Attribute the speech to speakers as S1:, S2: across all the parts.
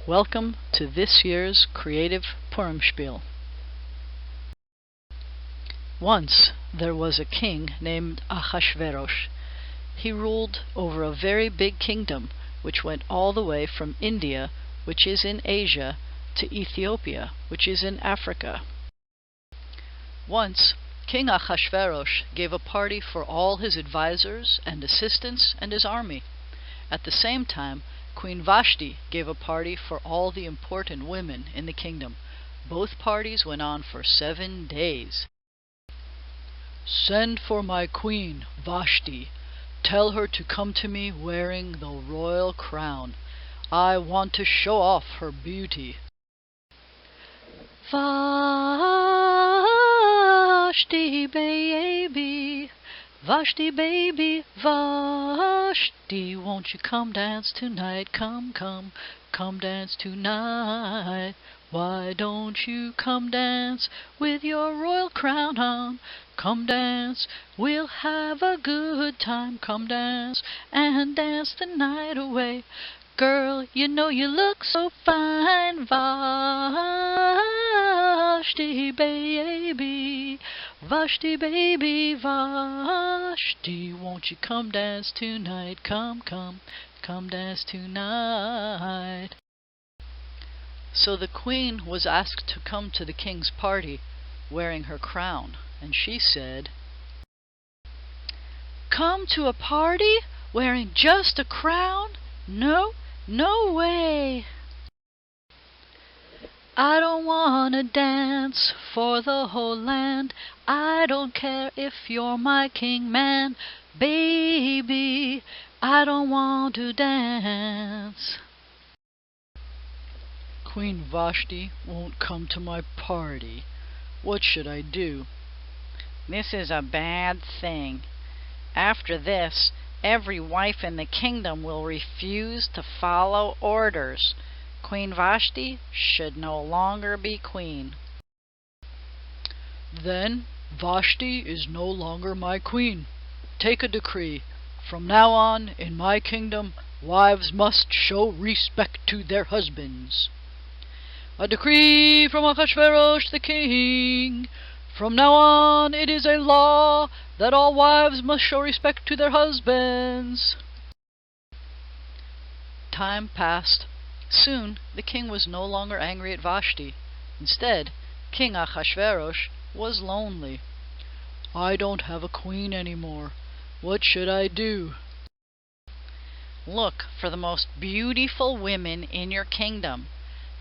S1: Welcome to this year's creative Purim Schpiel. Once there was a king named Achashverosh. He ruled over a very big kingdom which went all the way from India, which is in Asia, to Ethiopia, which is in Africa. Once King Achashverosh gave a party for all his advisors and assistants and his army. At the same time, Queen Vashti gave a party for all the important women in the kingdom. Both parties went on for 7 days. "Send for my queen, Vashti. Tell her to come to me wearing the royal crown. I want to show off her beauty." Vashti baby, Vashti baby, Vashti, won't you come dance tonight? Come, come, come dance tonight. Why don't you come dance with your royal crown on? Come dance, we'll have a good time. Come dance and dance the night away. Girl, you know you look so fine. Vashti baby, Vashti baby, Vashti, won't you come dance tonight? Come, come, come dance tonight. So the queen was asked to come to the king's party wearing her crown, and she said, "Come to a party wearing just a crown? No, no way. I don't wanna dance for the whole land. I don't care if you're my king man. Baby, I don't want to dance. Queen Vashti won't come to my party. What should I do?"
S2: "This is a bad thing. After this, every wife in the kingdom will refuse to follow orders. Queen Vashti should no longer be queen."
S1: "Then Vashti is no longer my queen. Take a decree. From now on, in my kingdom, wives must show respect to their husbands." "A decree from Achashverosh the king. From now on, it is a law that all wives must show respect to their husbands." Time passed. Soon the king was no longer angry at Vashti. Instead, King Achashverosh was lonely. "I don't have a queen anymore. What should I do?"
S2: "Look for the most beautiful women in your kingdom.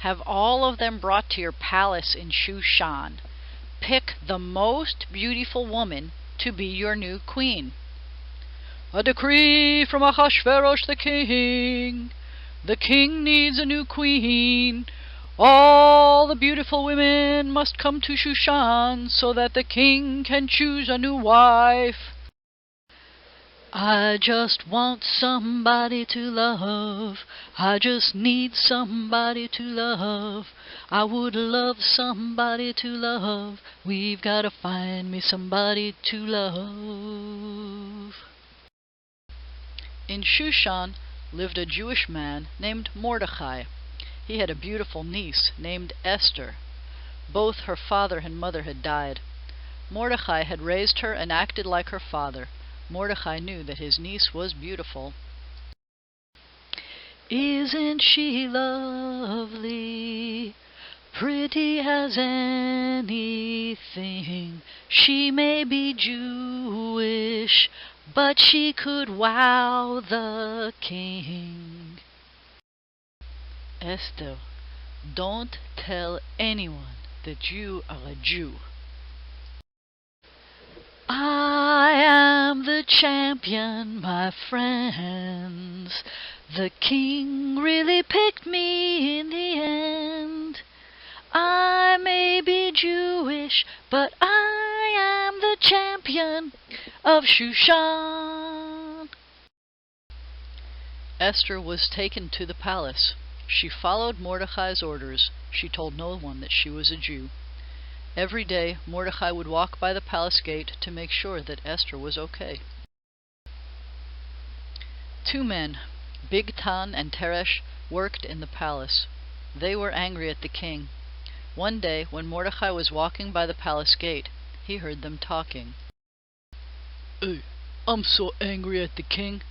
S2: Have all of them brought to your palace in Shushan. Pick the most beautiful woman to be your new queen." "A decree from Achashverosh the king. The king needs a new queen. All the beautiful women must come to Shushan so that the king can choose a new wife. I just want somebody to love. I just need somebody to love. I would love somebody to love. We've got to find me somebody to love." In Shushan lived a Jewish man named Mordechai. He had a beautiful niece named Esther. Both her father and mother had died. Mordechai had raised her and acted like her father. Mordechai knew that his niece was beautiful. "Isn't she lovely? Pretty as anything. She may be Jewish, but she could wow the king." "Esther, don't tell anyone that you are a Jew." "I am the champion, my friends. The king really picked me in the end. I may be Jewish, but I am the champion of Shushan." Esther was taken to the palace. She followed Mordechai's orders. She told no one that she was a Jew. Every day, Mordechai would walk by the palace gate to make sure that Esther was okay. 2 men, Bigtan and Teresh, worked in the palace. They were angry at the king. One day, when Mordecai was walking by the palace gate, he heard them talking.
S1: Hey, I'm so angry at the king.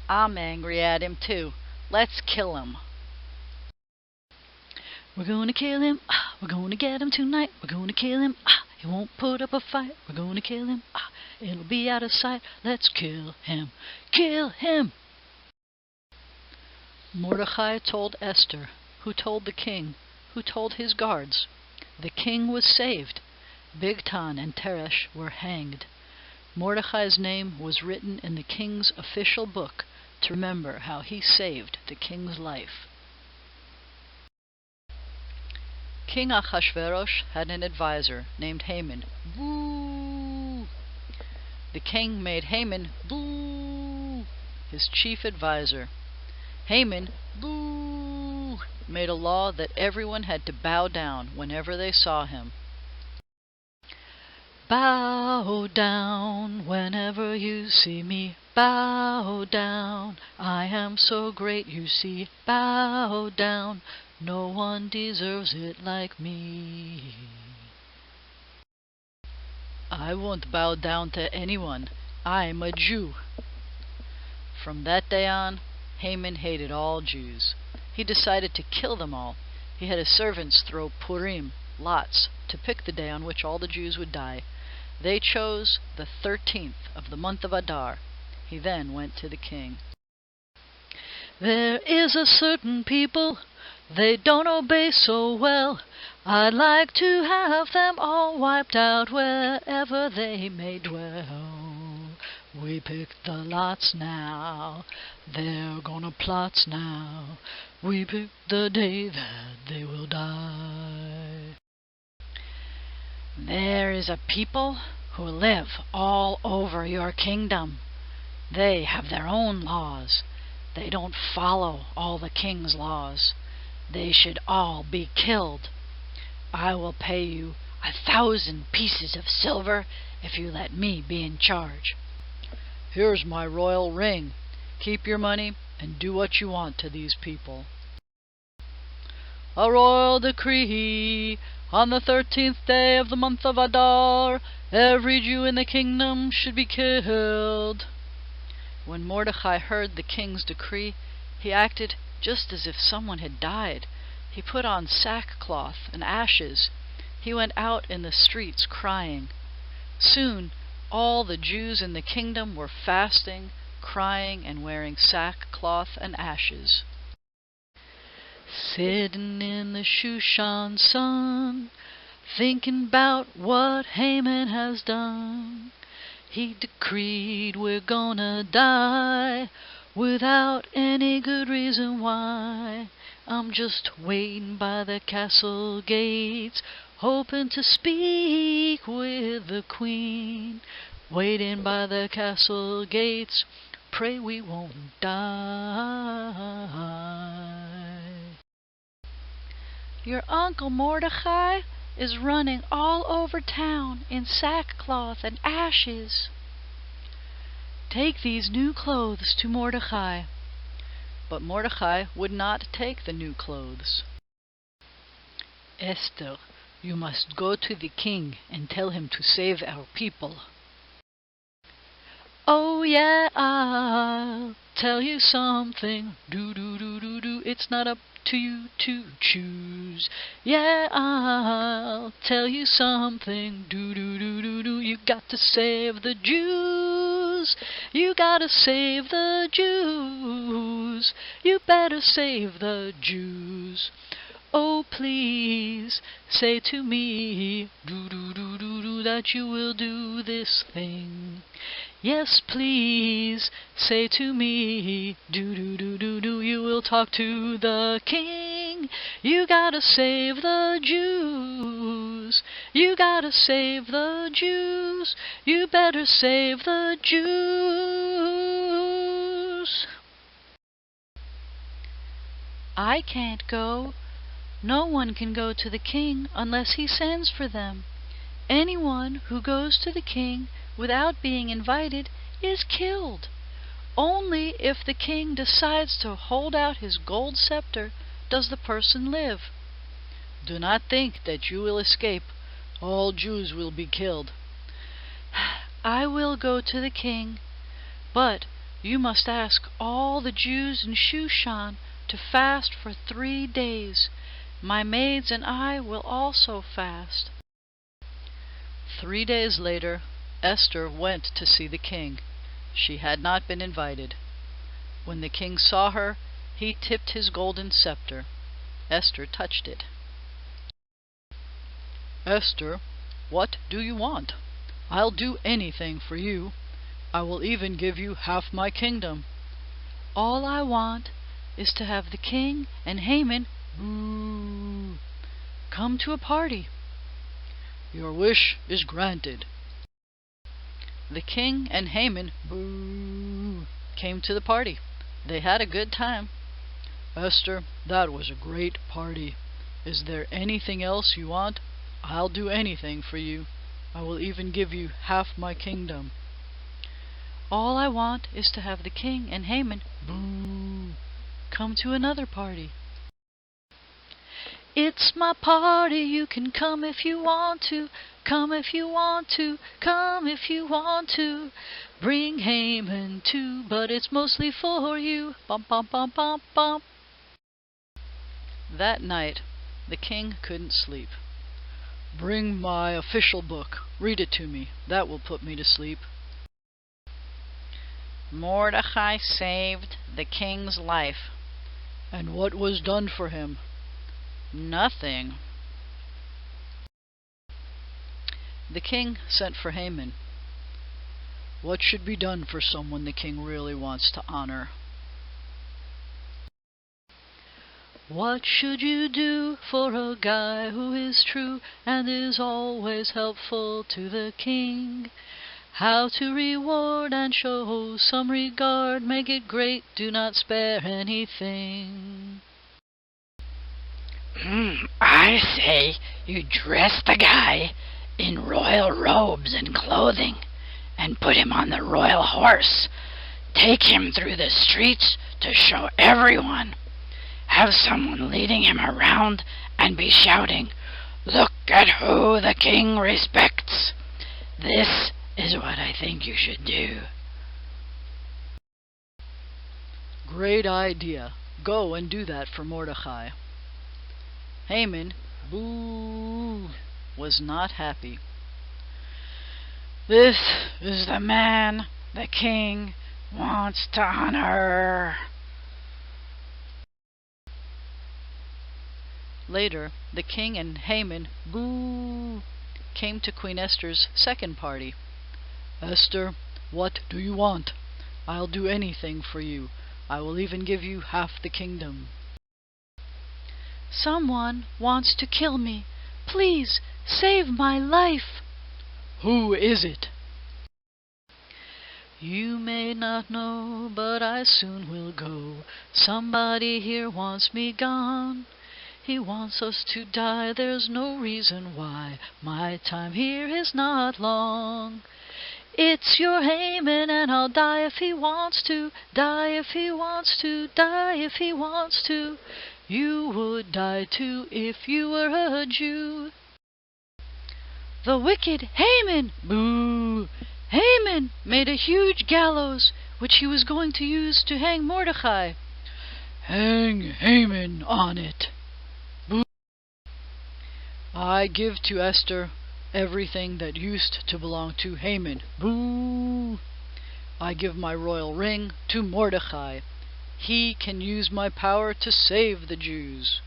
S2: I'm angry at him too. Let's kill him.
S1: We're gonna kill him. We're gonna get him tonight. We're gonna kill him. He won't put up a fight. We're gonna kill him. It'll be out of sight. Let's kill him. Kill him!
S2: Mordecai told Esther, who told the king, who told his guards. The king was saved. Bigtan and Teresh were hanged. Mordecai's name was written in the king's official book to remember how he saved the king's life. King Ahasuerus had an advisor named Haman. Boo! The king made Haman, boo, his chief advisor. Haman, boo, made a law that everyone had to bow down whenever they saw him.
S1: Bow down whenever you see me. Bow down. I am so great, you see. Bow down. No one deserves it like me.
S2: I won't bow down to anyone. I'm a Jew. From that day on, Haman hated all Jews. He decided to kill them all. He had his servants throw Purim, lots, to pick the day on which all the Jews would die. They chose the 13th of the month of Adar. He then went to the king.
S1: There is a certain people, they don't obey so well. I'd like to have them all wiped out wherever they may dwell. We picked the lots now, they're gonna plot now. We picked the day that they will die.
S2: There is a people who live all over your kingdom. They have their own laws. They don't follow all the king's laws. They should all be killed. I will pay you 1,000 pieces of silver if you let me be in charge.
S1: Here's my royal ring. Keep your money and do what you want to these people. A royal decree. On the 13th day of the month of Adar, every Jew in the kingdom should be killed. When Mordecai heard the king's decree, he acted just as if someone had died. He put on sackcloth and ashes. He went out in the streets crying. Soon all the Jews in the kingdom were fasting, crying, and wearing sackcloth and ashes. Sitting in the Shushan sun, thinking about what Haman has done. He decreed we're gonna die without any good reason why. I'm just waiting by the castle gates, hoping to speak with the queen. Waiting by the castle gates, pray we won't die.
S2: Your uncle Mordecai is running all over town in sackcloth and ashes.
S1: Take these new clothes to Mordecai.
S2: But Mordecai would not take the new clothes.
S1: Esther, you must go to the king and tell him to save our people. Oh yeah, I'll tell you something. Do. It's not up to you to choose. Yeah, I'll tell you something. Do. You got to save the Jews. You gotta save the Jews. You better save the Jews. Oh, please say to me, do, that you will do this thing. Yes, please say to me, do, you will talk to the king. You gotta save the Jews. You gotta save the Jews. You better save the Jews.
S2: I can't go. No one can go to the king unless he sends for them. Anyone who goes to the king without being invited is killed. Only if the king decides to hold out his gold scepter does the person live? Do not think that you will escape. All Jews will be killed. I will go to the king, but you must ask all the Jews in Shushan to fast for 3 days. My maids and I will also fast. 3 days later, Esther went to see the king. She had not been invited. When the king saw her, he tipped his golden scepter. Esther touched it. Esther, what do you want? I'll do anything for you. I will even give you half my kingdom. All I want is to have the king and Haman come to a party. Your wish is granted. The king and Haman came to the party. They had a good time. Esther, that was a great party. Is there anything else you want? I'll do anything for you. I will even give you half my kingdom. All I want is to have the king and Haman come to another party. It's my party, you can come if you want to. Come if you want to, come if you want to. Bring Haman too, but it's mostly for you. Bum bum bum bum bum. That night, the king couldn't sleep. Bring my official book. Read it to me. That will put me to sleep. Mordecai saved the king's life. And what was done for him? Nothing. The king sent for Haman. What should be done for someone the king really wants to honor? What should you do for a guy who is true and is always helpful to the king? How to reward and show some regard, make it great, do not spare anything.
S3: I say you dress the guy in royal robes and clothing and put him on the royal horse. Take him through the streets to show everyone. Have someone leading him around and be shouting, "Look at who the king respects." This is what I think you should do.
S2: Great idea. Go and do that for Mordecai. Haman, was not happy. This is the man the king wants to honor. Later, the king and Haman came to Queen Esther's second party. Esther, what do you want? I'll do anything for you. I will even give you half the kingdom. Someone wants to kill me. Please, save my life. Who is it? You may not know, but I soon will go. Somebody here wants me gone. He wants us to die, there's no reason why. My time here is not long. It's your Haman, and I'll die if he wants to. Die if he wants to, die if he wants to. You would die too if you were a Jew. The wicked Haman, Haman made a huge gallows, which he was going to use to hang Mordecai. Hang Haman on it. I give to Esther everything that used to belong to Haman. I give my royal ring to Mordecai. He can use my power to save the Jews.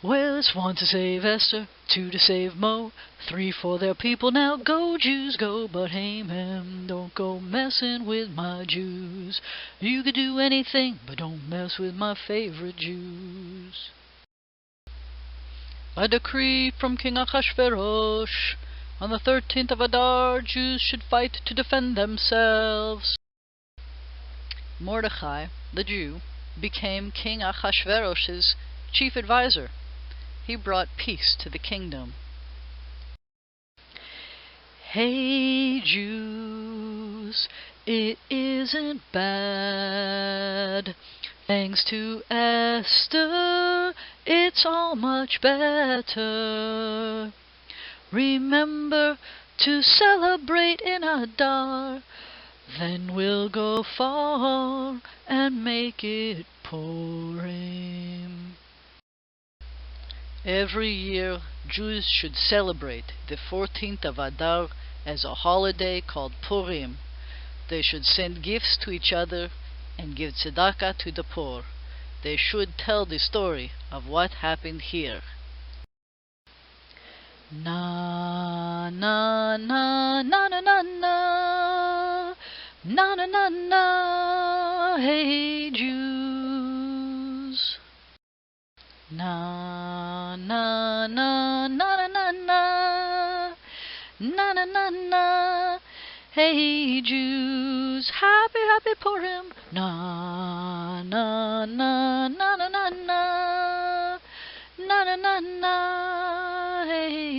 S2: Well, it's 1 to save Esther, 2 to save Mo, 3 for their people. Now go, Jews, go, but Haman, don't go messing with my Jews. You could do anything, but don't mess with my favorite Jews. A decree from King Achashverosh. On the 13th of Adar, Jews should fight to defend themselves. Mordecai, the Jew, became King Achashverosh's chief advisor. He brought peace to the kingdom. Hey Jews, it isn't bad
S1: Thanks to Esther, it's all much better. Remember to celebrate in Adar, then we'll go far and make it Purim. Every year, Jews should celebrate the 14th of Adar as a holiday called Purim. They should send gifts to each other and give tzedakah to the poor. They should tell the story of what happened here. Na na na na na na na na na na na, hey Jews. Na na na na na na na na na na na, hey Jews. Happy happy Purim. Na na na na na na na na na na na, hey